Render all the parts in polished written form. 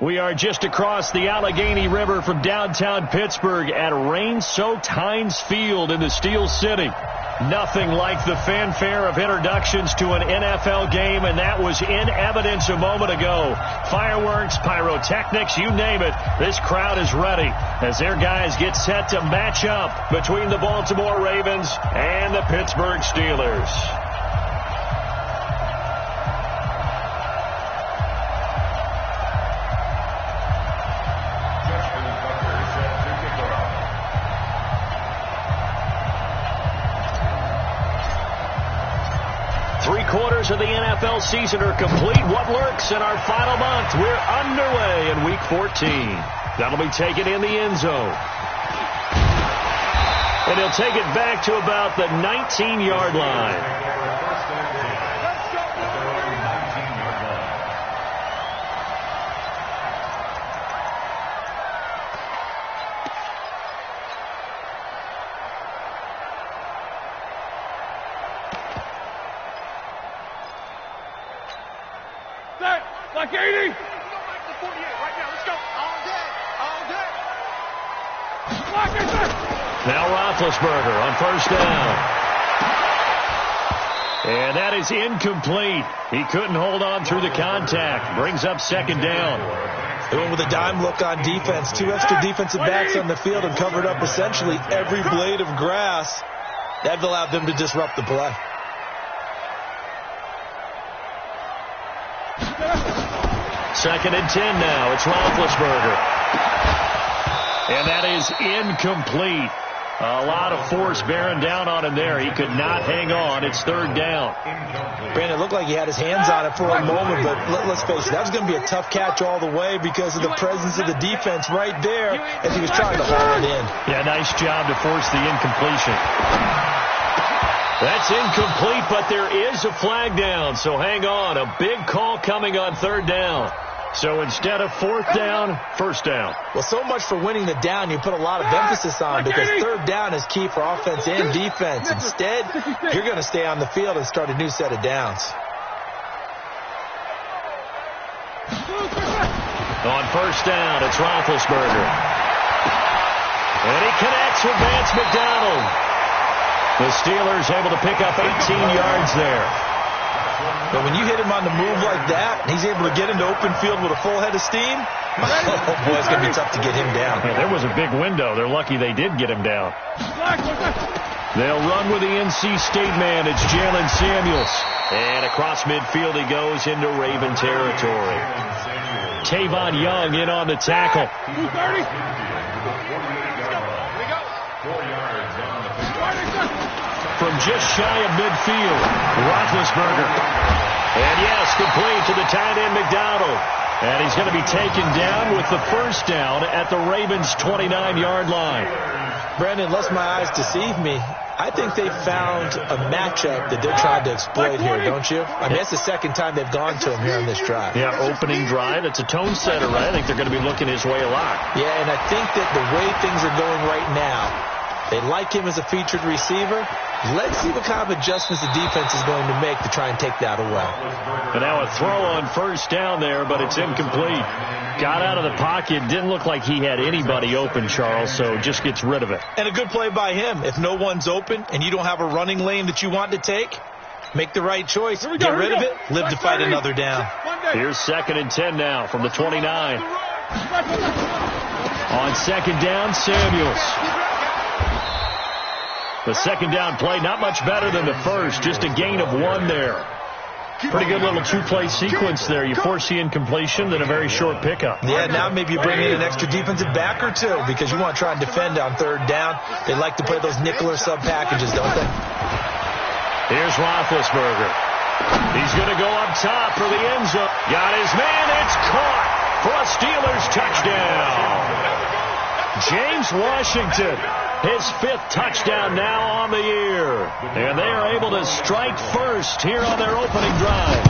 We are just across the Allegheny River from downtown Pittsburgh at rain-soaked Heinz Field in the Steel City. Nothing like the fanfare of introductions to an NFL game, and that was in evidence a moment ago. Fireworks, pyrotechnics, you name it. This crowd is ready as their guys get set to match up between the Baltimore Ravens and the Pittsburgh Steelers. Three-quarters of the NFL season are complete. What lurks in our final month? We're underway in Week 14. That'll be taken in the end zone. And he'll take it back to about the 19-yard line. Like 80. Now Roethlisberger on first down. And that is incomplete. He couldn't hold on through the contact. Brings up second down. They went with a dime look on defense. Two extra defensive backs on the field and covered up essentially every blade of grass. That allowed them to disrupt the play. Second and 10 now. It's Roethlisberger. And that is incomplete. A lot of force bearing down on him there. He could not hang on. It's third down. Brandon, it looked like he had his hands on it for a moment, but let's face it, that was going to be a tough catch all the way because of the presence of the defense right there as he was trying to haul it in. Yeah, nice job to force the incompletion. That's incomplete, but there is a flag down, so hang on. A big call coming on third down. So instead of fourth down, first down. Well, so much for winning the down you put a lot of emphasis on because third down is key for offense and defense. Instead, you're going to stay on the field and start a new set of downs. On first down, it's Roethlisberger. And he connects with Vance McDonald. The Steelers able to pick up 18 yards there. But when you hit him on the move like that, and he's able to get into open field with a full head of steam, oh boy, it's going to be tough to get him down. Yeah, there was a big window. They're lucky they did get him down. They'll run with the NC State man. It's Jalen Samuels. And across midfield he goes into Raven territory. Tavon Young in on the tackle. 230. From just shy of midfield, Roethlisberger. And yes, complete to the tight end McDonald. And he's going to be taken down with the first down at the Ravens' 29-yard line. Brandon, lest my eyes deceive me, I think they found a matchup that they're trying to exploit here, don't you? I mean, that's the second time they've gone to him here on this drive. Yeah, opening drive. It's a tone setter, right? I think they're going to be looking his way a lot. Yeah, and I think that the way things are going right now, they like him as a featured receiver. Let's see what kind of adjustments the defense is going to make to try and take that away. And now a throw on first down there, but it's incomplete. Got out of the pocket. Didn't look like he had anybody open, Charles, so just gets rid of it. And a good play by him. If no one's open and you don't have a running lane that you want to take, make the right choice. Get rid of it. Live to fight another down. Here's second and 10 now from the 29. On second down, Samuels. The second down play, not much better than the first, just a gain of one there. Pretty good little two-play sequence there. You force the incompletion, then a very short pickup. Yeah, now maybe you bring in an extra defensive back or two because you want to try and defend on third down. They like to play those nickel or sub packages, don't they? Here's Roethlisberger. He's going to go up top for the end zone. Got his man. It's caught for a Steelers touchdown. James Washington, his fifth touchdown now on the year. And they are able to strike first here on their opening drive.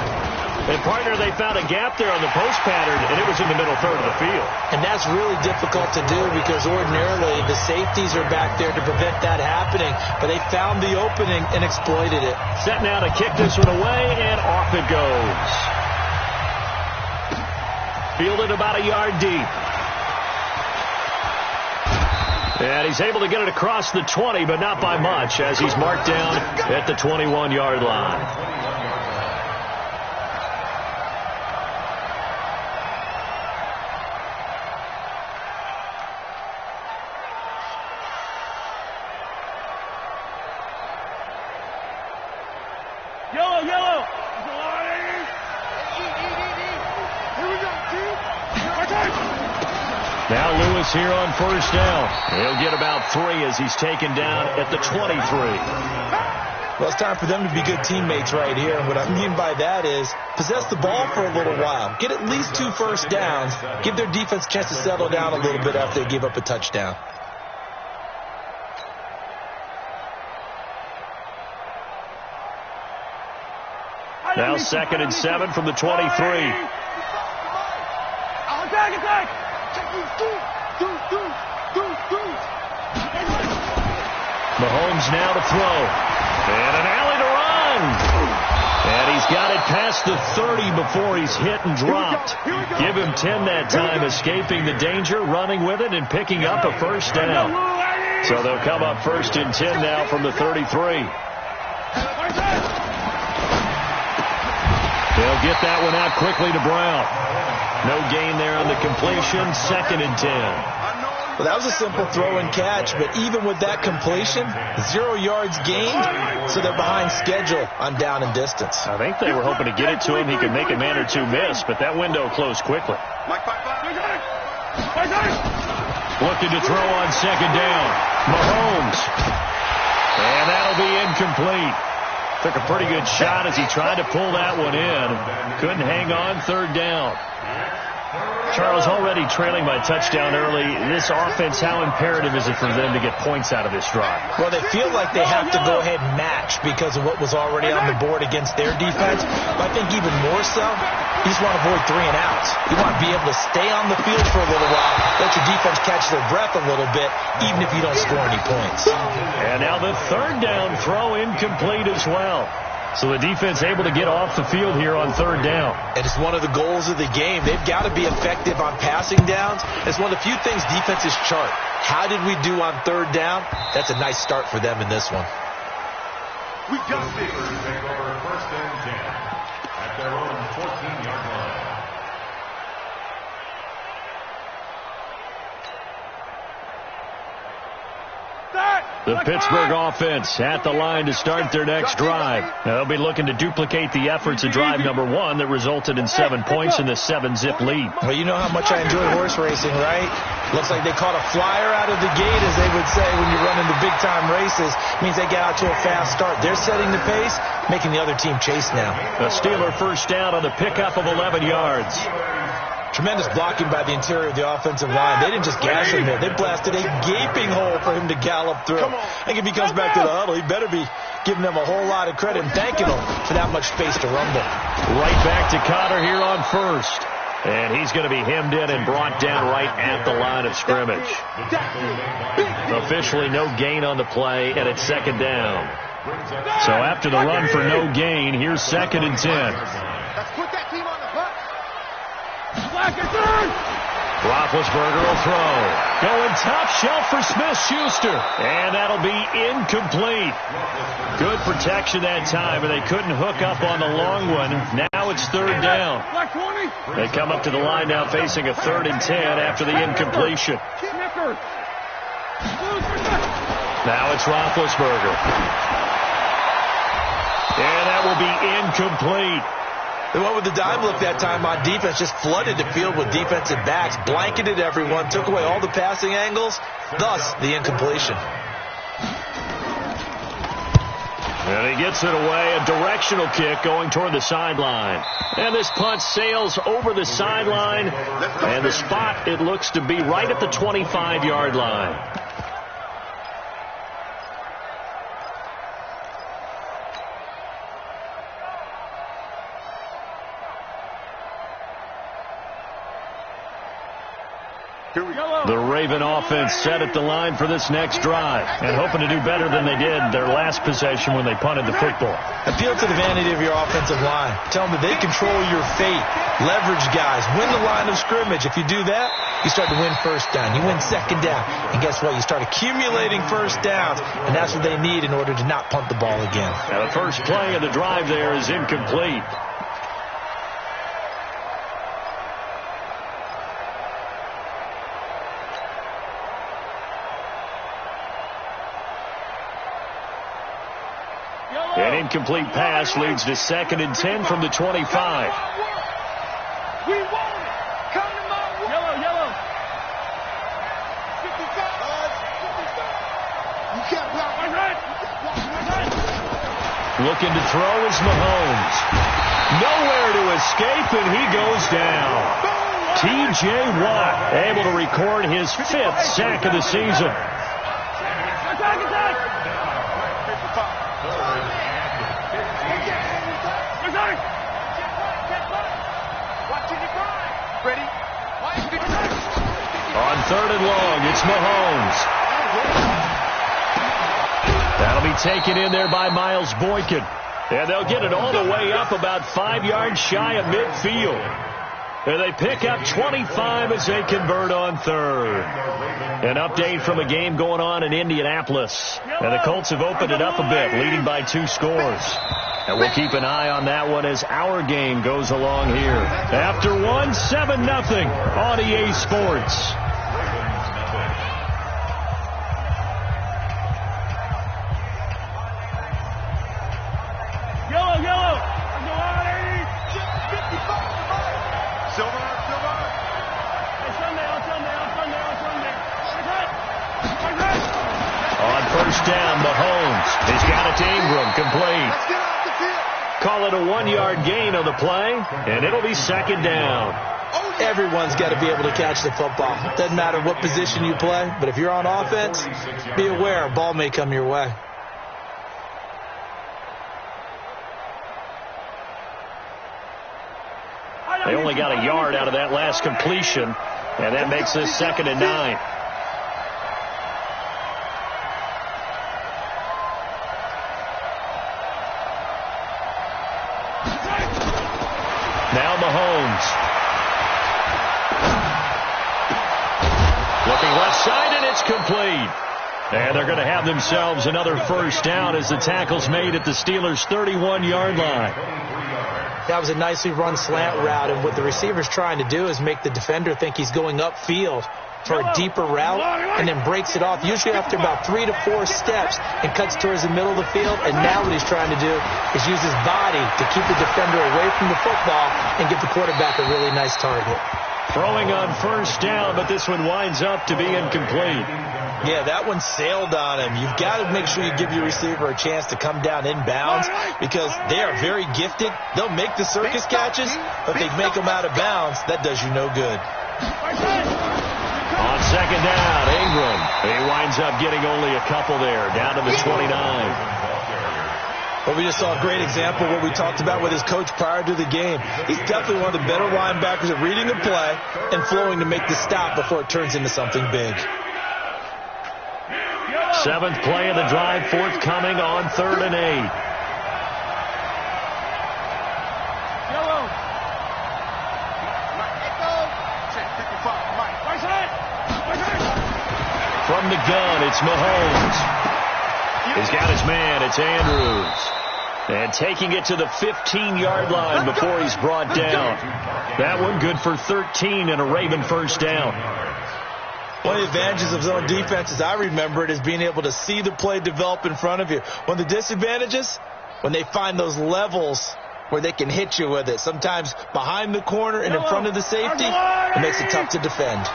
And, partner, they found a gap there on the post pattern, and it was in the middle third of the field. And that's really difficult to do because ordinarily the safeties are back there to prevent that happening. But they found the opening and exploited it. Set now to kick this one away, and off it goes. fielded about a yard deep. And he's able to get it across the 20, but not by much, as he's marked down at the 21-yard line. Yellow. Here we go, Now Lewis here on first down. He'll get about 3 as he's taken down at the 23. Well, it's time for them to be good teammates right here. And what I mean by that is possess the ball for a little while. Get at least 2 first downs. Give their defense a chance to settle down a little bit after they give up a touchdown. Now 2nd and 7 from the 23. Attack! Mahomes now to throw. And an alley to run. And he's got it past the 30 before he's hit and dropped. Give him 10 that time, escaping the danger, running with it, and picking up a first down. So they'll come up 1st and 10 now from the 33. They'll get that one out quickly to Brown. No gain there on the completion. 2nd and 10. Well, that was a simple throw and catch, but even with that completion, 0 yards gained, so they're behind schedule on down and distance. I think they were hoping to get it to him. He could make a man or 2 miss, but that window closed quickly. Looking to throw on 2nd down. Mahomes. And that'll be incomplete. Took a pretty good shot as he tried to pull that one in. Couldn't hang on. 3rd down. Charles, already trailing by touchdown early. This offense, how imperative is it for them to get points out of this drive? Well, they feel like they have to go ahead and match because of what was already on the board against their defense. But I think even more so, you just want to avoid 3 and outs. You want to be able to stay on the field for a little while, let your defense catch their breath a little bit, even if you don't score any points. And now the 3rd down throw incomplete as well. So the defense able to get off the field here on 3rd down. And it's one of the goals of the game. They've got to be effective on passing downs. It's one of the few things defenses chart. How did we do on 3rd down? That's a nice start for them in this one. We got this. Take over 1st and 10 at their own 14-yard line. The Pittsburgh offense at the line to start their next drive. They'll be looking to duplicate the efforts of drive number 1 that resulted in 7 points in the 7-zip lead. Well, you know how much I enjoy horse racing, right? Looks like they caught a flyer out of the gate, as they would say when you run into big-time races. Means they get out to a fast start. They're setting the pace, making the other team chase now. A Steeler first down on the pickup of 11 yards. Tremendous blocking by the interior of the offensive line. They didn't just gas him there. They blasted a gaping hole for him to gallop through. I think if he comes back to the huddle, he better be giving them a whole lot of credit and thanking them for that much space to rumble. Right back to Connor here on 1st. And he's going to be hemmed in and brought down right at the line of scrimmage. Officially no gain on the play, and it's 2nd down. So after the run for no gain, here's 2nd and 10. Put that team on the clock. Roethlisberger will throw. Going top shelf for Smith-Schuster. And that'll be incomplete. Good protection that time, and they couldn't hook up on the long one. Now it's 3rd down. They come up to the line now facing a 3rd and 10 after the incompletion. Now it's Roethlisberger. And that will be incomplete. They went with the dime look that time on defense, just flooded the field with defensive backs, blanketed everyone, took away all the passing angles, thus the incompletion. And he gets it away, a directional kick going toward the sideline. And this punt sails over the sideline, and the spot, it looks to be right at the 25-yard line. The Raven offense set at the line for this next drive and hoping to do better than they did their last possession when they punted the football. Appeal to the vanity of your offensive line. Tell them that they control your fate. Leverage guys. Win the line of scrimmage. If you do that, you start to win first down. You win second down. And guess what? You start accumulating first downs, and that's what they need in order to not punt the ball again. Now the first play of the drive there is incomplete. An incomplete pass leads to 2nd and 10 from the 25. We want it. Come to my way. Yellow. 55. You can't block. Looking to throw is Mahomes. Nowhere to escape, and he goes down. T.J. Watt able to record his 5th sack of the season. On 3rd and long, it's Mahomes. That'll be taken in there by Miles Boykin. And they'll get it all the way up about 5 yards shy of midfield. And they pick up 25 as they convert on 3rd. An update from a game going on in Indianapolis. And the Colts have opened it up a bit, leading by 2 scores. And we'll keep an eye on that one as our game goes along here. After 1, 7-0 on EA Sports. Yellow. On 1st down, Mahomes. He's got it to Ingram, complete. Call it a 1-yard gain on the play, and it'll be 2nd down. Everyone's got to be able to catch the football. Doesn't matter what position you play, but if you're on offense, be aware a ball may come your way. They only got a yard out of that last completion, and that makes this 2nd and 9. Now Mahomes. Looking left side, and it's complete. And they're going to have themselves another first down as the tackle's made at the Steelers' 31-yard line. That was a nicely run slant route, and what the receiver's trying to do is make the defender think he's going upfield for a deeper route and then breaks it off, usually after about 3 to 4 steps, and cuts towards the middle of the field. And now what he's trying to do is use his body to keep the defender away from the football and give the quarterback a really nice target. Throwing on 1st down, but this one winds up to be incomplete. Yeah, that one sailed on him. You've got to make sure you give your receiver a chance to come down inbounds because they are very gifted. They'll make the circus catches, but they make them out of bounds. That does you no good. On 2nd down, Ingram. He winds up getting only a couple there, down to the 29. Well, we just saw a great example of what we talked about with his coach prior to the game. He's definitely one of the better linebackers at reading the play and flowing to make the stop before it turns into something big. 7th play of the drive, forthcoming on 3rd and 8. From the gun, it's Mahomes. He's got his man. It's Andrews. And taking it to the 15-yard line before he's brought down. That one good for 13 and a Raven first down. One of the advantages of zone defense, as I remember it, is being able to see the play develop in front of you. One of the disadvantages, when they find those levels where they can hit you with it. Sometimes behind the corner and in front of the safety, it makes it tough to defend.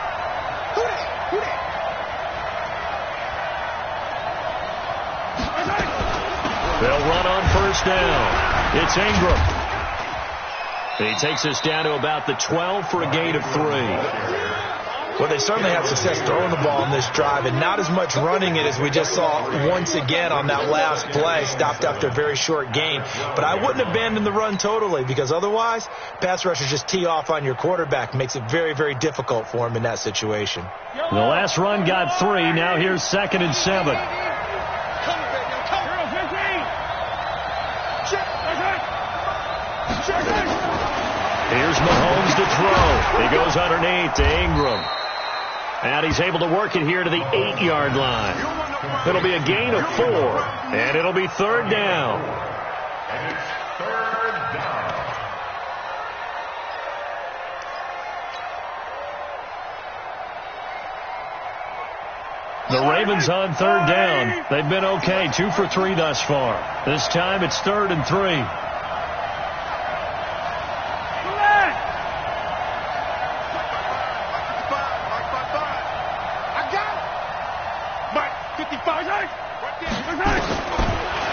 They'll run on 1st down. It's Ingram. He takes us down to about the 12 for a gain of 3. What Well, they certainly had success throwing the ball in this drive and not as much running it as we just saw once again on that last play. Stopped after a very short gain. But I wouldn't abandon the run totally, because otherwise, pass rushers just tee off on your quarterback. Makes it very, very difficult for him in that situation. The last run got 3. Now here's 2nd and 7. Here's Mahomes to throw. He goes underneath to Ingram. And he's able to work it here to the 8-yard line. It'll be a gain of 4. And it'll be 3rd down. And it's 3rd down. The Ravens on 3rd down. They've been okay. 2 for 3 thus far. This time it's 3rd and 3.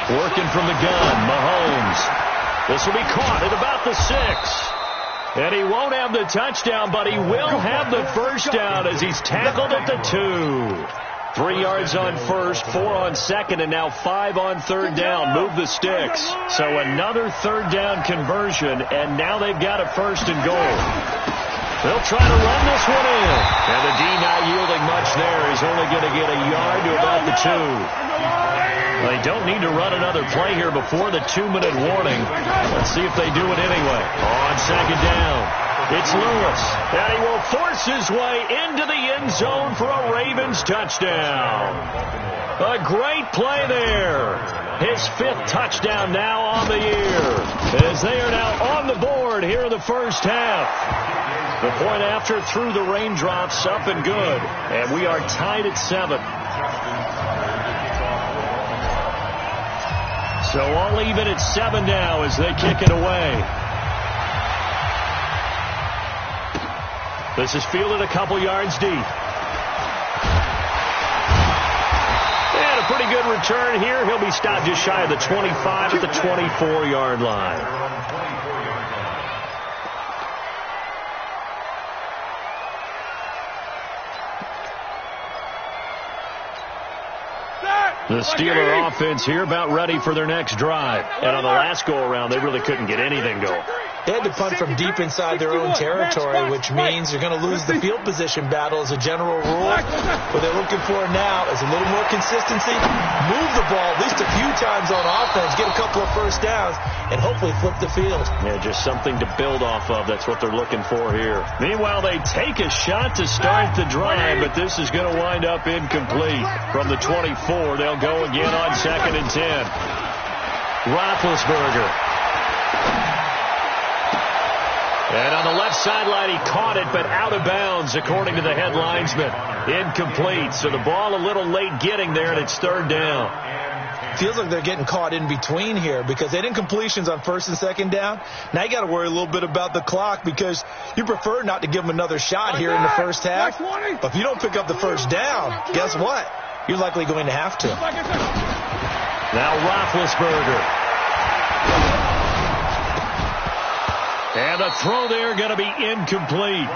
Working from the gun, Mahomes. This will be caught at about the 6. And he won't have the touchdown, but he will have the first down as he's tackled at the 2. 3 yards on first, 4 on 2nd, and now 5 on 3rd down. Move the sticks. So another 3rd down conversion, and now they've got a 1st and goal. They'll try to run this one in. And the D not yielding much there. He's only going to get a yard to about the 2. They don't need to run another play here before the 2-minute warning. Let's see if they do it anyway. On 2nd down, it's Lewis. And he will force his way into the end zone for a Ravens touchdown. A great play there. His 5th touchdown now on the year, as they are now on the board here in the first half. The point after through the raindrops, up and good. And we are tied at 7. So all even at 7 now as they kick it away. This is fielded a couple yards deep. And a pretty good return here. He'll be stopped just shy of the 25 at the 24-yard line. The Steeler offense here about ready for their next drive. And on the last go-around, they really couldn't get anything going. They had to punt from deep inside their own territory, which means you're going to lose the field position battle as a general rule. What they're looking for now is a little more consistency, move the ball at least a few times on offense, get a couple of first downs, and hopefully flip the field. Yeah, just something to build off of. That's what they're looking for here. Meanwhile, they take a shot to start the drive, but this is going to wind up incomplete. From the 24, they'll go again on 2nd and 10. Roethlisberger. And on the left sideline, he caught it, but out of bounds, according to the head linesman. Incomplete. So the ball a little late getting there, and it's 3rd down. Feels like they're getting caught in between here because they had incompletions on 1st and 2nd down. Now you got to worry a little bit about the clock because you prefer not to give them another shot here in the first half. But if you don't pick up the first down, guess what? You're likely going to have to. Now Roethlisberger. And the throw there going to be incomplete.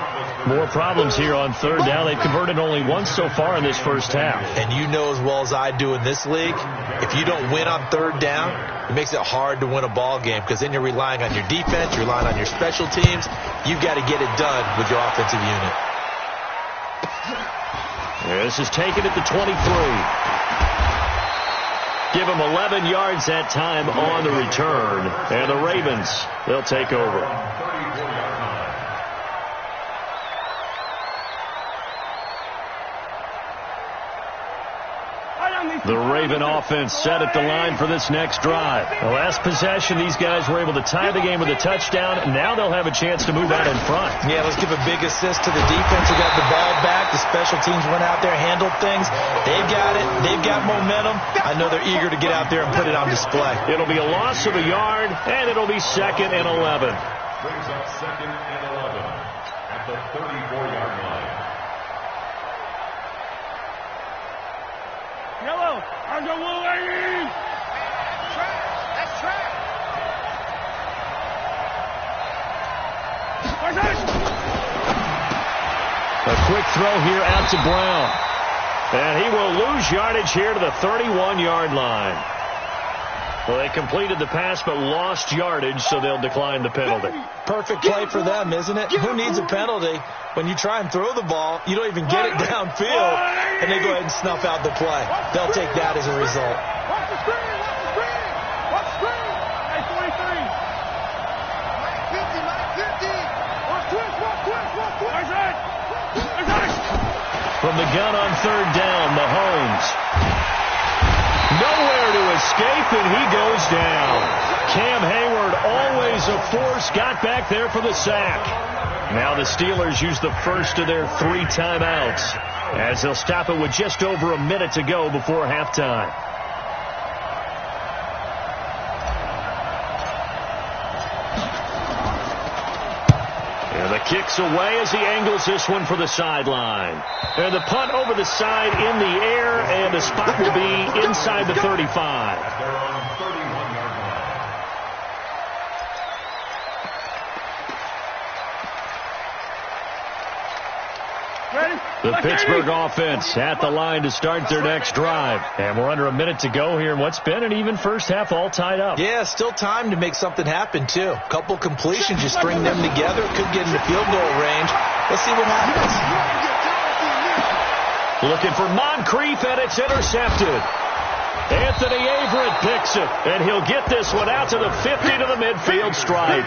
More problems here on 3rd down. They've converted only once so far in this first half. And you know as well as I do in this league, if you don't win on 3rd down, it makes it hard to win a ball game because then you're relying on your defense, you're relying on your special teams. You've got to get it done with your offensive unit. This is taken at the 23. Give him 11 yards that time on the return. And the Ravens, they'll take over. The Raven offense set at the line for this next drive. The last possession, these guys were able to tie the game with a touchdown. And now they'll have a chance to move out in front. Yeah, let's give a big assist to the defense who got the ball back. The special teams went out there, handled things. They've got it. They've got momentum. I know they're eager to get out there and put it on display. It'll be a loss of a yard, and it'll be 2nd and 11. Brings up 2nd and 11 at the 34-yard line. Yellow, on the wall, ladies! Track, that's track! A quick throw here out to Brown. And he will lose yardage here to the 31-yard line. Well, they completed the pass but lost yardage, so they'll decline the penalty. Perfect play for them, isn't it? Who needs a penalty? When you try and throw the ball, you don't even get it downfield, and they go ahead and snuff out the play. They'll take that as a result. Watch the screen! Watch the screen! Watch the screen! Hey, 43. Mike 50. Watch twist, watch twist, watch twist. From the gun on third down, Mahomes. Nowhere to escape, and he goes down. Cam Hayward, always a force, got back there for the sack. Now the Steelers use the first of their 3 timeouts, as they'll stop it with just over a minute to go before halftime. And the kick's away as he angles this one for the sideline. And the punt over the side in the air, and the spot will be inside the 35. The Pittsburgh offense at the line to start their next drive. And we're under a minute to go here in what's been an even first half, all tied up. Yeah, still time to make something happen, too. A couple completions, you string them together, could get into field goal range. Let's see what happens. Looking for Moncrief, and it's intercepted. Anthony Averett picks it, and he'll get this one out to the 50 to the midfield stripe.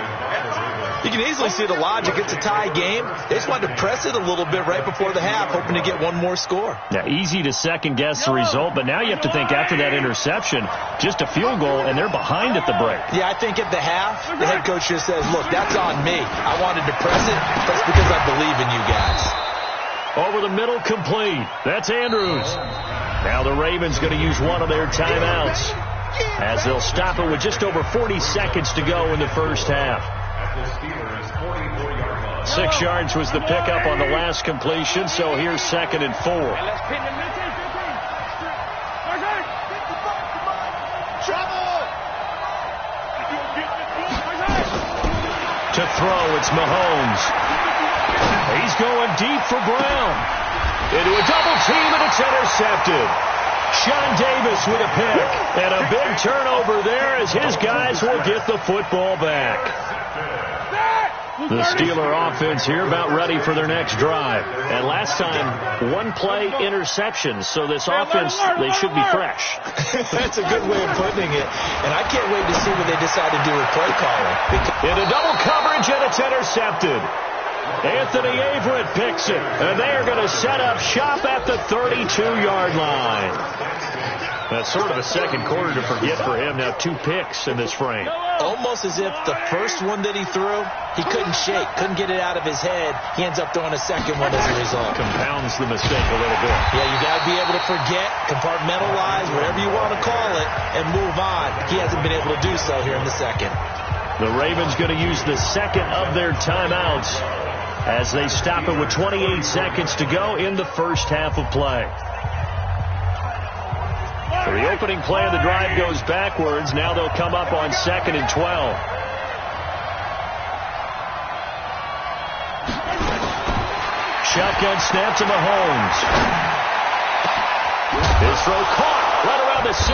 You can easily see the logic. It's a tie game. They just wanted to press it a little bit right before the half, hoping to get one more score. Now, easy to second-guess the result, but now you have to think after that interception, just a field goal, and they're behind at the break. Yeah, I think at the half, the head coach just says, look, that's on me. I wanted to press it. That's because I believe in you guys. Over the middle, complete. That's Andrews. Now the Ravens going to use one of their timeouts, as they'll stop it with just over 40 seconds to go in the first half. 6 yards was the pickup on the last completion, so here's 2nd and 4. To throw, it's Mahomes. He's going deep for Brown. Into a double team, and it's intercepted. Sean Davis with a pick, and a big turnover there as his guys will get the football back. The Steeler offense here about ready for their next drive. And last time, 1 play interception, so this offense, they should be fresh. That's a good way of putting it. And I can't wait to see what they decide to do with play calling. Into double coverage, and it's intercepted. Anthony Averett picks it, and they are going to set up shop at the 32-yard line. That's sort of a second quarter to forget for him. Now 2 picks in this frame. Almost as if the first one that he threw, he couldn't shake, couldn't get it out of his head. He ends up throwing a second one as a result. Compounds the mistake a little bit. Yeah, you got to be able to forget, compartmentalize, whatever you want to call it, and move on. He hasn't been able to do so here in the second. The Ravens going to use the second of their timeouts as they stop it with 28 seconds to go in the first half of play. So the opening play of the drive goes backwards. Now they'll come up on 2nd and 12. Shotgun snap to Mahomes. His throw caught right around the 6.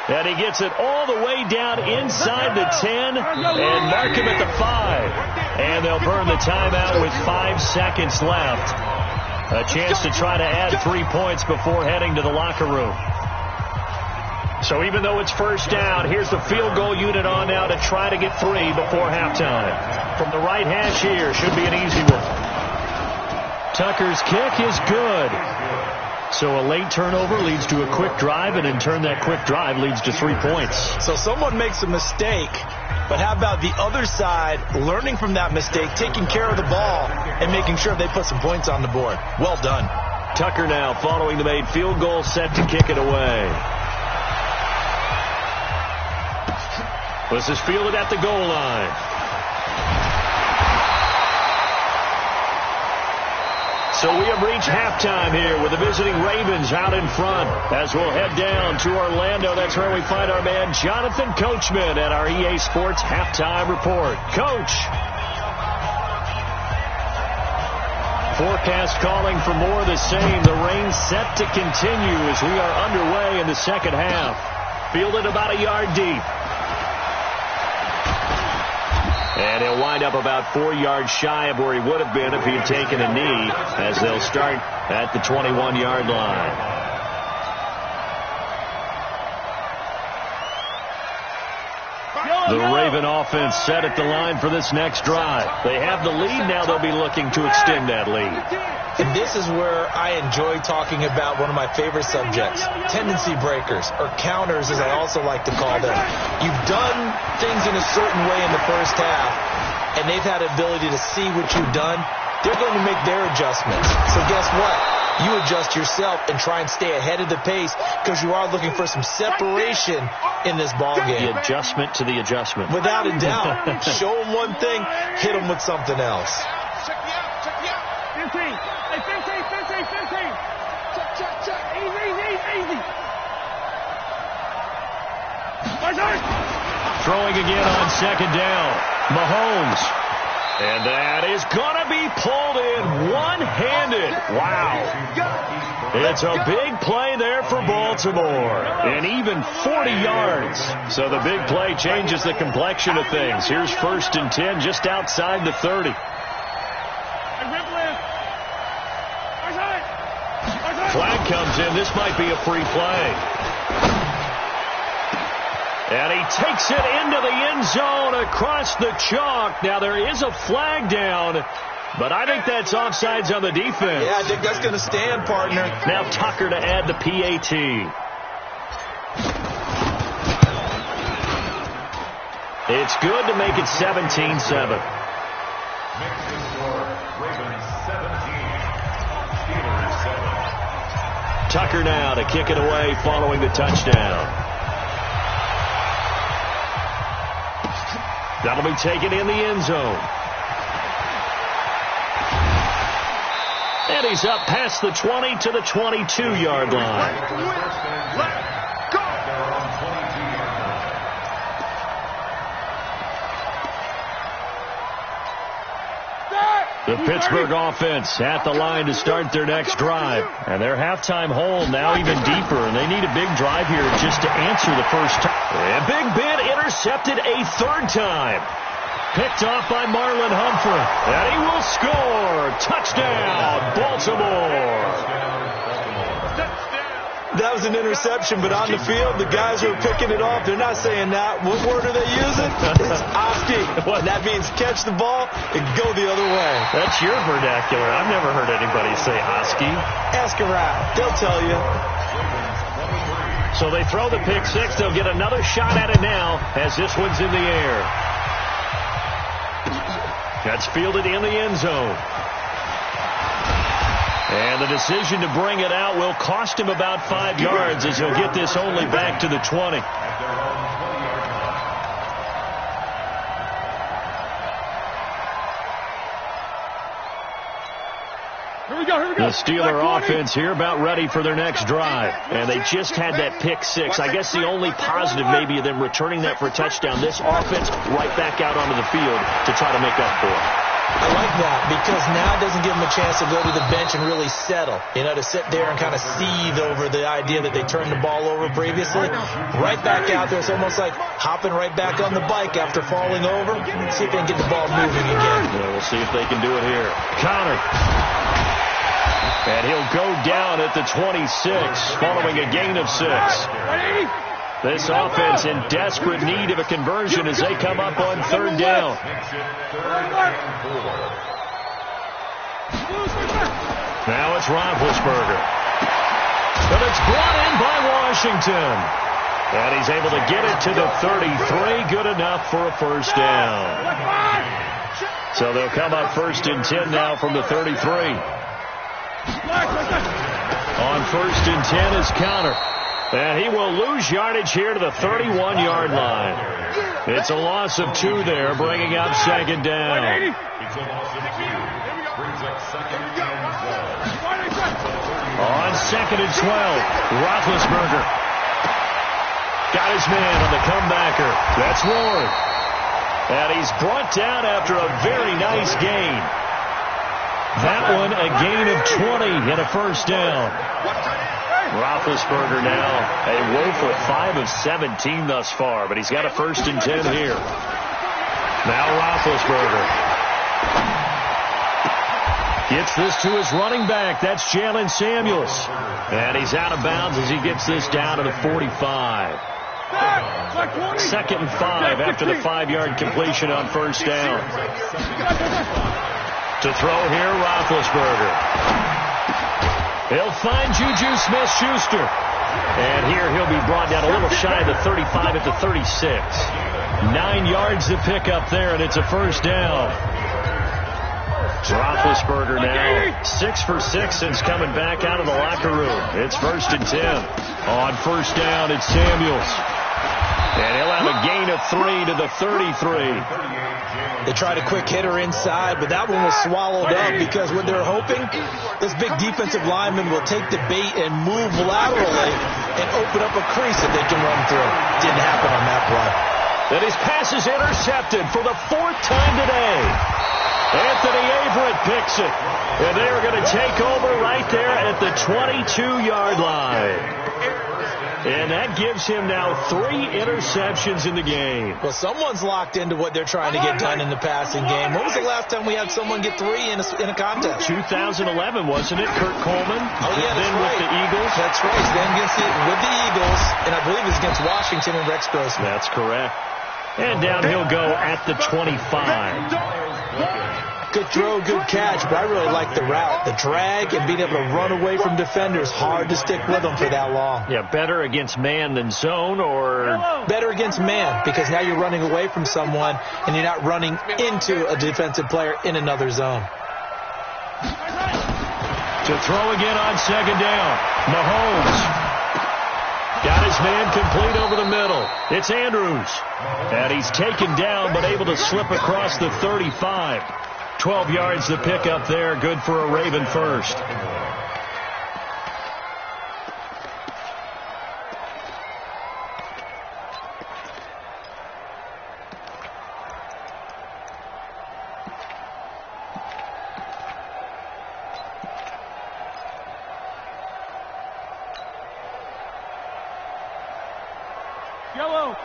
And he gets it all the way down inside the 10 and mark him at the 5. And they'll burn the timeout with 5 seconds left. A chance to try to add 3 points before heading to the locker room. So even though it's first down, here's the field goal unit on now to try to get 3 before halftime. From the right hash here, should be an easy one. Tucker's kick is good. So a late turnover leads to a quick drive, and in turn that quick drive leads to 3 points. So someone makes a mistake, but how about the other side learning from that mistake, taking care of the ball, and making sure they put some points on the board? Well done. Tucker now following the made field goal, set to kick it away. This is fielded at the goal line. So we have reached halftime here with the visiting Ravens out in front. As we'll head down to Orlando, that's where we find our man Jonathan Coachman at our EA Sports Halftime Report. Coach. forecast calling for more of the same. The rain set to continue as we are underway in the second half. Fielded about a yard deep. And he'll wind up about 4 yards shy of where he would have been if he had taken a knee, as they'll start at the 21-yard line. The Raven offense set at the line for this next drive. They have the lead now. They'll be looking to extend that lead. And this is where I enjoy talking about one of my favorite subjects, tendency breakers, or counters as I also like to call them. You've done things in a certain way in the first half, and they've had the ability to see what you've done. They're going to make their adjustments. So guess what? You adjust yourself and try and stay ahead of the pace because you are looking for some separation in this ball game. The adjustment to the adjustment. Without a doubt. Show them one thing, hit them with something else. Check me out. 15. Hey, 15. Check. Easy. Throwing again on second down. Mahomes. And that is going to be pulled in one-handed. Wow. It's a big play there for Baltimore. And even 40 yards. So the big play changes the complexion of things. Here's 1st and 10 just outside the 30. Flag comes in. This might be a free play. And he takes it into the end zone across the chalk. Now, there is a flag down, but I think that's offsides on the defense. Yeah, I think that's going to stand, partner. Now Tucker to add the PAT. It's good to make it 17-7. Makes the score Ravens 17, Steelers 7. Tucker now to kick it away following the touchdown. That'll be taken in the end zone. And he's up past the 20 to the 22-yard line. Let's go. The Pittsburgh offense at the line to start their next drive. And their halftime hole now even deeper. And they need a big drive here just to answer the first time. And Big Ben intercepted a 3rd time. Picked off by Marlon Humphrey. And he will score. Touchdown, Baltimore. That was an interception, but on the field, the guys who are picking it off, they're not saying that. What word are they using? It's Oski. And that means catch the ball and go the other way. That's your vernacular. I've never heard anybody say Oski. Ask around. They'll tell you. So they throw the pick six. They'll get another shot at it now as this one's in the air. That's fielded in the end zone. And the decision to bring it out will cost him about 5 yards as he'll get this only back to the 20. The Steeler offense here about ready for their next drive. And they just had that pick six. I guess the only positive maybe of them returning that for a touchdown. This offense right back out onto the field to try to make up for it. I like that because now it doesn't give them a chance to go to the bench and really settle. You know, to sit there and kind of seethe over the idea that they turned the ball over previously. Right back out there. It's almost like hopping right back on the bike after falling over. See if they can get the ball moving again. Yeah, we'll see if they can do it here. Connor. And he'll go down at the 26 following a gain of 6. This offense in desperate need of a conversion as they come up on 3rd down. Now it's Roethlisberger. But it's brought in by Washington. And he's able to get it to the 33. Good enough for a 1st down. So they'll come up 1st and 10 now from the 33. On 1st and 10 is Connor. And he will lose yardage here to the 31-yard line. It's a loss of 2 there, bringing up 2nd down. It's a loss of 2. Brings up 2nd and 12. On 2nd and 12, Roethlisberger. Got his man on the comebacker. That's Ward. And he's brought down after a very nice gain. That one a gain of 20 and a first down. Roethlisberger now a woeful 5 of 17 thus far, but he's got a 1st and 10 here. Now Roethlisberger gets this to his running back. That's Jalen Samuels. And he's out of bounds as he gets this down to the 45. 2nd and 5 after the 5-yard completion on 1st down. To throw here, Roethlisberger. He'll find Juju Smith-Schuster. And here he'll be brought down a little shy of the 35 at the 36. 9 yards to pick up there, and it's a 1st down. Roethlisberger now 6 for 6 since coming back out of the locker room. It's 1st and 10. On 1st down, it's Samuels. And he'll have a gain of 3 to the 33. They tried a quick hitter inside, but that one was swallowed up because what they're hoping, this big defensive lineman will take the bait and move laterally and open up a crease that they can run through. Didn't happen on that play. And his pass is intercepted for the 4th time today. Anthony Averett picks it. And they are going to take over right there at the 22-yard line. And that gives him now 3 interceptions in the game. Well, someone's locked into what they're trying to get done in the passing game. When was the last time we had someone get 3 in a contest? 2011, wasn't it? Kurt Coleman. Oh, yeah, then right. with the Eagles. That's right. Then with the Eagles, and I believe it's against Washington and Rex Grossman. That's correct. And down he'll go at the 25. Good throw, good catch, but I really like the route. The drag and being able to run away from defenders, hard to stick with them for that long. Yeah, better against man than zone, or? Better against man, because now you're running away from someone and you're not running into a defensive player in another zone. To throw again on 2nd down. Mahomes got his man complete over the middle. It's Andrews. And he's taken down, but able to slip across the 35. 12 yards to pick up there. Good for a Raven first.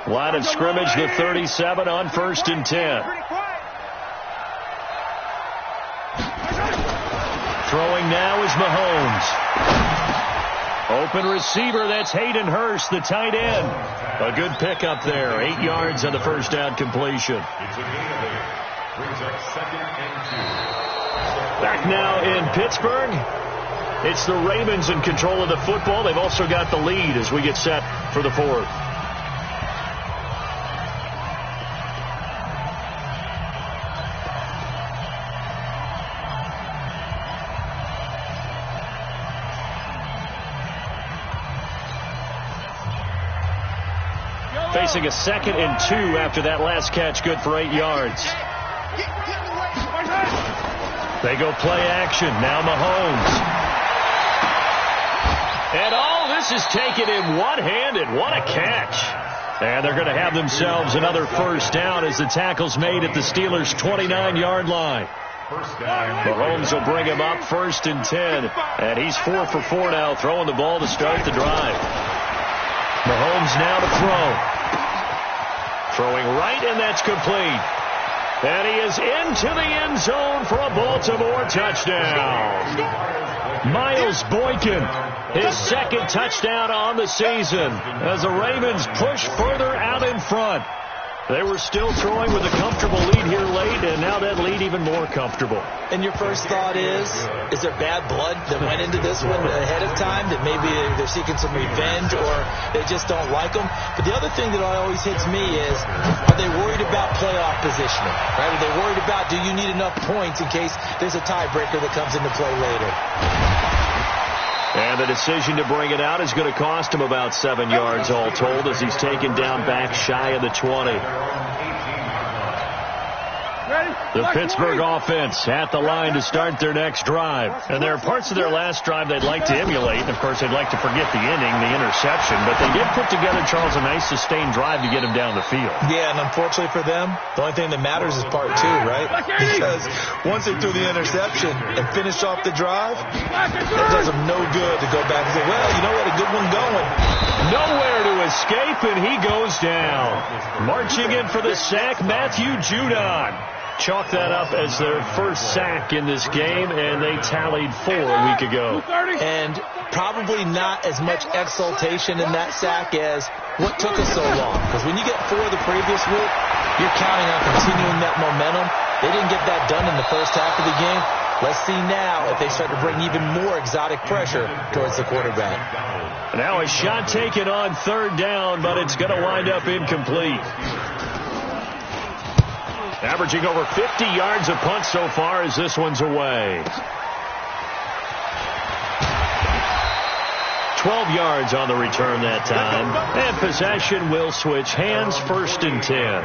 Line of scrimmage, the 37 on 1st and 10. Throwing now is Mahomes. Open receiver, that's Hayden Hurst, the tight end. A good pickup there. 8 yards on the 1st down completion. Back now in Pittsburgh. It's the Ravens in control of the football. They've also got the lead as we get set for the 4th. Facing a 2nd and 2 after that last catch, good for 8 yards. They go play action. Now Mahomes. And all this is taken in one-handed. What a catch. And they're going to have themselves another 1st down as the tackle's made at the Steelers' 29-yard line. Mahomes will bring him up 1st and 10. And he's 4 for 4 now, throwing the ball to start the drive. Mahomes now to throw. Throwing right, and that's complete. And he is into the end zone for a Baltimore touchdown. Miles Boykin, his 2nd touchdown on the season as the Ravens push further out in front. They were still throwing with a comfortable lead here late, and now that lead even more comfortable. And your first thought is there bad blood that went into this one ahead of time, that maybe they're seeking some revenge or they just don't like them? But the other thing that always hits me is, are they worried about playoff positioning? Right? Are they worried about, do you need enough points in case there's a tiebreaker that comes into play later? And the decision to bring it out is going to cost him about 7 yards all told as he's taken down back shy of the 20. The Pittsburgh offense at the line to start their next drive. And there are parts of their last drive they'd like to emulate. Of course, they'd like to forget the inning, the interception. But they did put together, Charles, a nice sustained drive to get him down the field. Yeah, and unfortunately for them, the only thing that matters is part two, right? Because once they threw the interception and finished off the drive, it does them no good to go back and say, well, you know what, a good one going. Nowhere to escape, and he goes down. Marching in for the sack, Matthew Judon. Chalk that up as their first sack in this game, and they tallied 4 a week ago. And probably not as much exultation in that sack as what took us so long. Because when you get 4 the previous week, you're counting on continuing that momentum. They didn't get that done in the first half of the game. Let's see now if they start to bring even more exotic pressure towards the quarterback. Now a shot taken on third down, but it's going to wind up incomplete. Averaging over 50 yards a punt so far as this one's away. 12 yards on the return that time. And possession will switch hands, 1st and 10.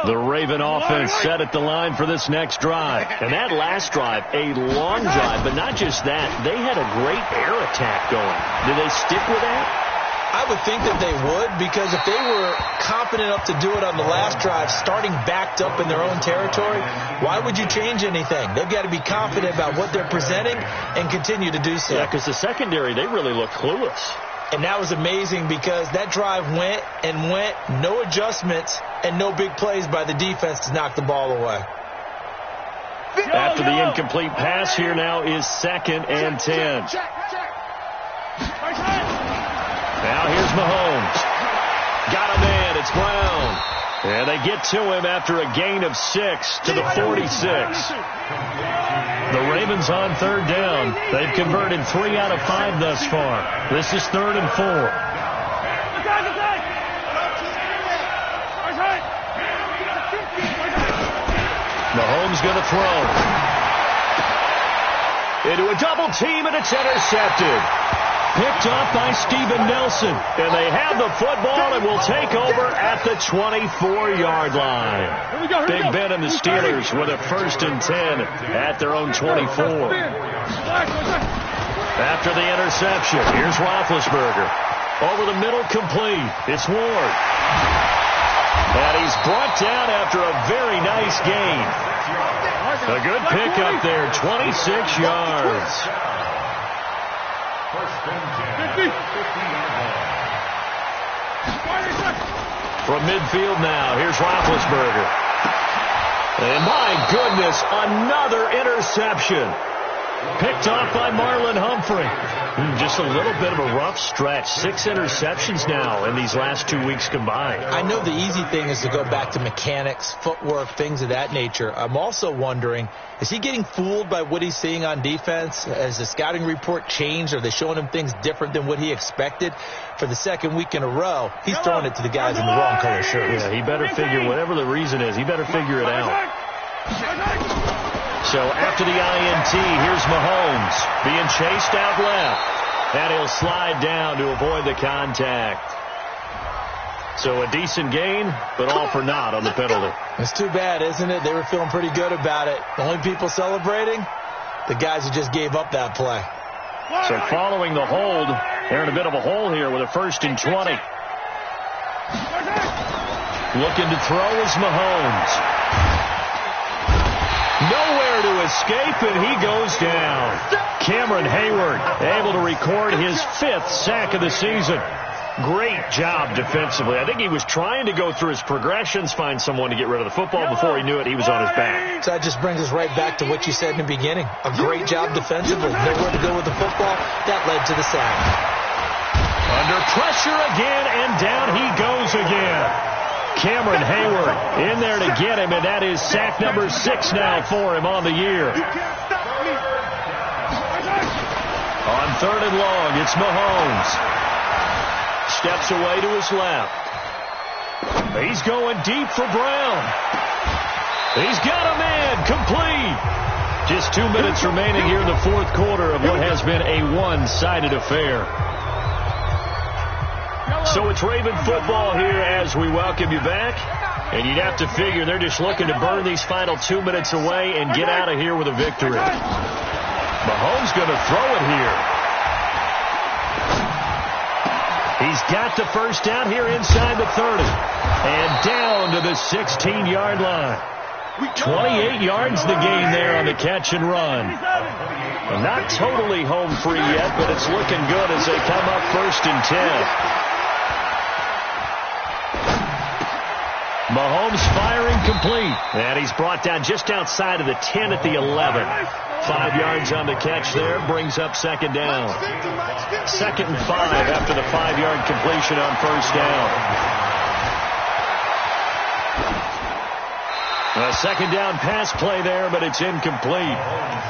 The Raven offense set at the line for this next drive. And that last drive, a long drive, but not just that. They had a great air attack going. Did they stick with that? I would think that they would, because if they were confident enough to do it on the last drive, starting backed up in their own territory, why would you change anything? They've got to be confident about what they're presenting and continue to do so. Yeah, because the secondary, they really looked clueless. And that was amazing because that drive went and went, no adjustments and no big plays by the defense to knock the ball away. After the incomplete pass, here now is 2nd and 10. Now here's Mahomes. Got a man. It's Brown. And they get to him after a gain of 6 to the 46. The Ravens on third down. They've converted 3 out of 5 thus far. This is 3rd and 4. Mahomes going to throw. Into a double team, and it's intercepted. Picked off by Steven Nelson. And they have the football and will take over at the 24-yard line. Big Ben and the Steelers with a 1st and 10 at their own 24. After the interception, here's Roethlisberger. Over the middle, complete. It's Ward. And he's brought down after a very nice gain. A good pickup there, 26 yards. From midfield now, here's Roethlisberger. And my goodness, another interception. Picked off by Marlon Humphrey. Just a little bit of a rough stretch. 6 interceptions now in these last 2 weeks combined. I know the easy thing is to go back to mechanics, footwork, things of that nature. I'm also wondering, is he getting fooled by what he's seeing on defense? Has the scouting report changed? Are they showing him things different than what he expected? For the 2nd week in a row, he's throwing it to the guys in the wrong color shirts. Yeah, he better figure, whatever the reason is, he better figure it out. So after the INT, here's Mahomes being chased out left. And he'll slide down to avoid the contact. So a decent gain, but all for naught on the penalty. It's too bad, isn't it? They were feeling pretty good about it. The only people celebrating, the guys who just gave up that play. So following the hold, they're in a bit of a hole here with a 1st and 20. Looking to throw is Mahomes. Nowhere to escape, and he goes down. Cameron Hayward able to record his 5th sack of the season. Great job defensively. I think he was trying to go through his progressions, find someone to get rid of the football. Before he knew it, he was on his back. So that just brings us right back to what you said in the beginning. A great job defensively. Nowhere to go with the football. That led to the sack. Under pressure again, and down he goes again. Cameron Hayward in there to get him, and that is sack number 6 now for him on the year. On 3rd and long, it's Mahomes. Steps away to his left. He's going deep for Brown. He's got a man, complete. Just 2 minutes remaining here in the fourth quarter of what has been a one-sided affair. So it's Raven football here as we welcome you back. And you'd have to figure they're just looking to burn these final 2 minutes away and get out of here with a victory. Mahomes going to throw it here. He's got the first down here inside the 30. And down to the 16-yard line. 28 yards the gain there on the catch and run. And not totally home free yet, but it's looking good as they come up 1st and 10. Mahomes firing complete. And he's brought down just outside of the 10 at the 11. 5 yards on the catch there. Brings up 2nd down. 2nd and 5 after the 5-yard completion on 1st down. A 2nd down pass play there, but it's incomplete.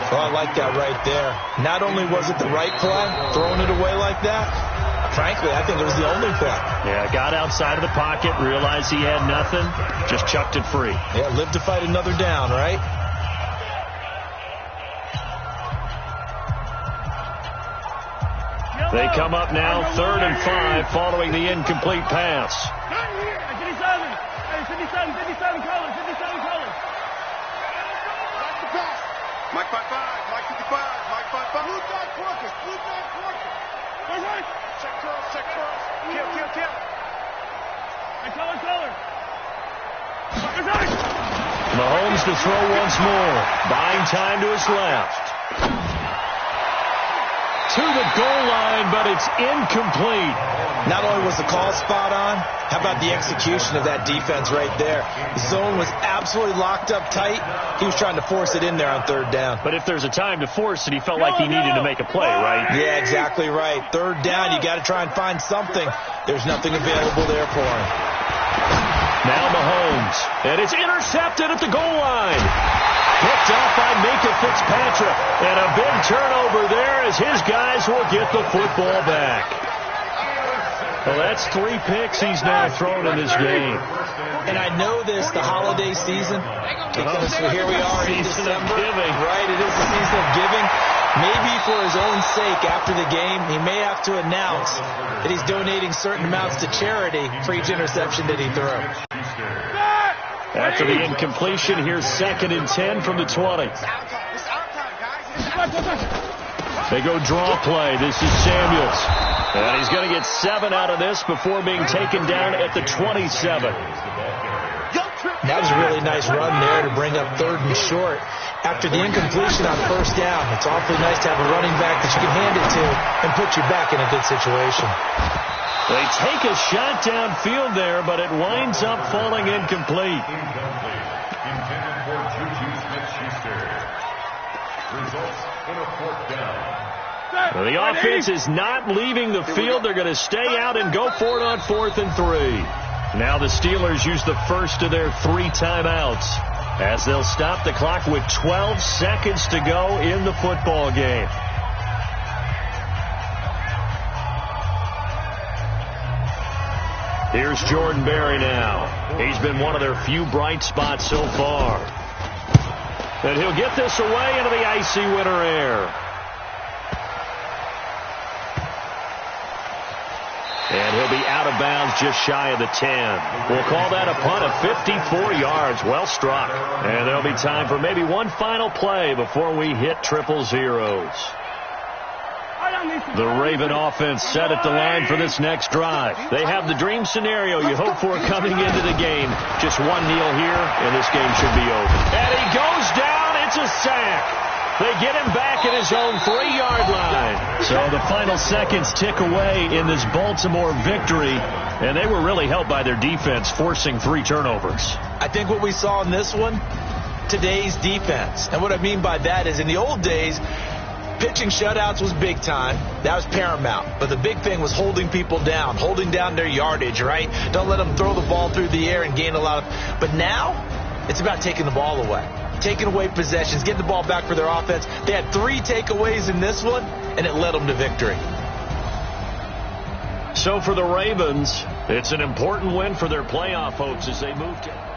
Well, I like that right there. Not only was it the right play, throwing it away like that, frankly, I think it was the only play. Yeah, got outside of the pocket, realized he had nothing, just chucked it free. Yeah, live to fight another down, right? They come up now 3rd and 5 following the incomplete pass. Mike 55, Mike 55, Mike 55. Blue dot quarters, blue dot quarters. Check curls, check curls. Kill. Hey, color. Mahomes to throw once more. Buying time to his left. To the goal line, but it's incomplete. Not only was the call spot on, how about the execution of that defense right there? The zone was absolutely locked up tight. He was trying to force it in there on 3rd down. But if there's a time to force it, he felt like he needed to make a play, right? Yeah, exactly right. 3rd down, you got to try and find something. There's nothing available there for him. Now Mahomes, and it's intercepted at the goal line. Picked off by Minka Fitzpatrick. And a big turnover there as his guys will get the football back. Well, that's 3 picks he's now thrown in this game. And I know this, the holiday season, because here we are in December. Right, it is the season of giving. Maybe for his own sake, after the game, he may have to announce that he's donating certain amounts to charity for each interception that he throws. After the incompletion, here's 2nd and 10 from the 20. They go draw play. This is Samuels. And he's going to get 7 out of this before being taken down at the 27. That was a really nice run there to bring up 3rd and short. After the incompletion on 1st down, it's awfully nice to have a running back that you can hand it to and put you back in a good situation. They take a shot downfield there, but it winds up falling incomplete. Intended for Juju Smith-Schuster. Results in a 4th down. Well, the offense is not leaving the field. They're going to stay out and go for it on 4th and 3. Now the Steelers use the first of their 3 timeouts as they'll stop the clock with 12 seconds to go in the football game. Here's Jordan Berry now. He's been one of their few bright spots so far. And he'll get this away into the icy winter air. And he'll be out of bounds just shy of the 10. We'll call that a punt of 54 yards. Well struck. And there'll be time for maybe one final play before we hit triple zeros. The Raven offense set at the line for this next drive. They have the dream scenario you hope for coming into the game. Just one kneel here, and this game should be over. And he goes down. It's a sack. They get him back at his own 3-yard line. So the final seconds tick away in this Baltimore victory, and they were really helped by their defense, forcing 3 turnovers. I think what we saw in this one, today's defense. And what I mean by that is in the old days, pitching shutouts was big time. That was paramount. But the big thing was holding people down, holding down their yardage, right? Don't let them throw the ball through the air and gain a lot of... But now, it's about taking the ball away. taking away possessions, getting the ball back for their offense. They had 3 takeaways in this one, and it led them to victory. So for the Ravens, it's an important win for their playoff hopes as they move to...